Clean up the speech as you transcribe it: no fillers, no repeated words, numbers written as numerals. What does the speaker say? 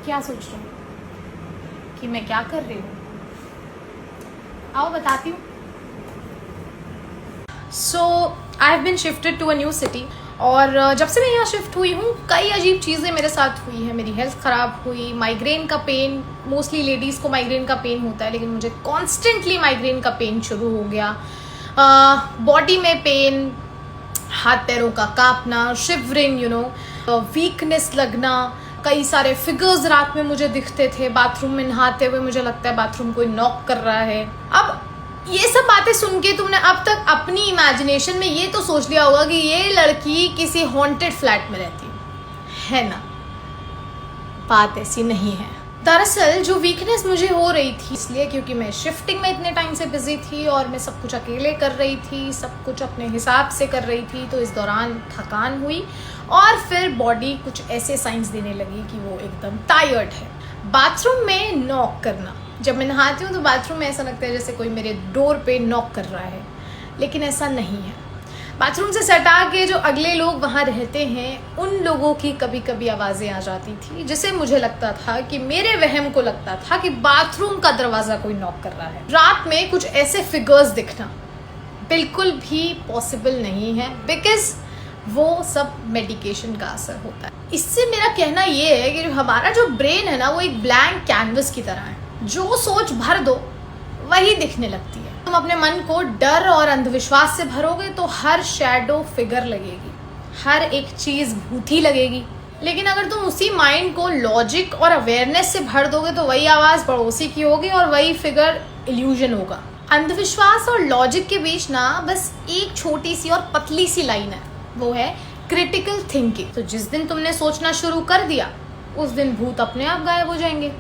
क्या सोच रहे हो कि मैं क्या कर रही हूँ? आओ बताती हूँ। So I have been shifted to a new city, और जब से मैं यहाँ शिफ्ट हुई हूँ कई अजीब चीज़ें मेरे साथ हुई हैं। मेरी हेल्थ ख़राब हुई, माइग्रेन का पेन, मोस्टली लेडीज़ को माइग्रेन का पेन होता है, लेकिन मुझे कॉन्स्टेंटली माइग्रेन का पेन शुरू हो गया। बॉडी में पेन, हाथ पैरों का कांपना, शिवरिंग, वीकनेस लगना, कई सारे फिगर्स रात में मुझे दिखते थे। बाथरूम में नहाते हुए मुझे लगता है बाथरूम कोई नॉक कर रहा है। अब ये सब बातें सुन के तुमने अब तक अपनी इमेजिनेशन में ये तो सोच लिया होगा कि ये लड़की किसी हॉन्टेड फ्लैट में रहती है ना? बात ऐसी नहीं है। दरअसल जो वीकनेस मुझे हो रही थी इसलिए क्योंकि मैं शिफ्टिंग में इतने टाइम से बिजी थी और मैं सब कुछ अकेले कर रही थी, सब कुछ अपने हिसाब से कर रही थी, तो इस दौरान थकान हुई और फिर बॉडी कुछ ऐसे साइंस देने लगी कि वो एकदम टायर्ड है। बाथरूम में नॉक करना, जब मैं नहाती हूँ तो बाथरूम में ऐसा लगता है जैसे कोई मेरे डोर पे नॉक कर रहा है, लेकिन ऐसा नहीं है। बाथरूम से सटा के जो अगले लोग वहाँ रहते हैं उन लोगों की कभी कभी आवाज़ें आ जाती थी, जिसे मुझे लगता था कि मेरे वहम को लगता था कि बाथरूम का दरवाज़ा कोई नॉक कर रहा है। रात में कुछ ऐसे फिगर्स दिखना बिल्कुल भी पॉसिबल नहीं है, बिकॉज वो सब मेडिकेशन का असर होता है। इससे मेरा कहना ये है कि हमारा जो ब्रेन है ना, वो एक ब्लैंक कैनवस की तरह है। जो सोच भर दो वही दिखने लगती है। तुम अपने मन को डर और अंधविश्वास से भरोगे तो हर शैडो फिगर लगेगी, हर एक चीज़ भूती लगेगी। लेकिन अगर तुम उसी माइंड को लॉजिक और अवेयरनेस से भर दोगे तो वही आवाज़ पड़ोसी की होगी और वही फिगर इल्यूजन होगा। अंधविश्वास और लॉजिक के बीच ना बस एक छोटी सी और पतली सी लाइन है, वो है क्रिटिकल थिंकिंग। तो जिस दिन तुमने सोचना शुरू कर दिया उस दिन भूत अपने आप गायब हो जाएंगे।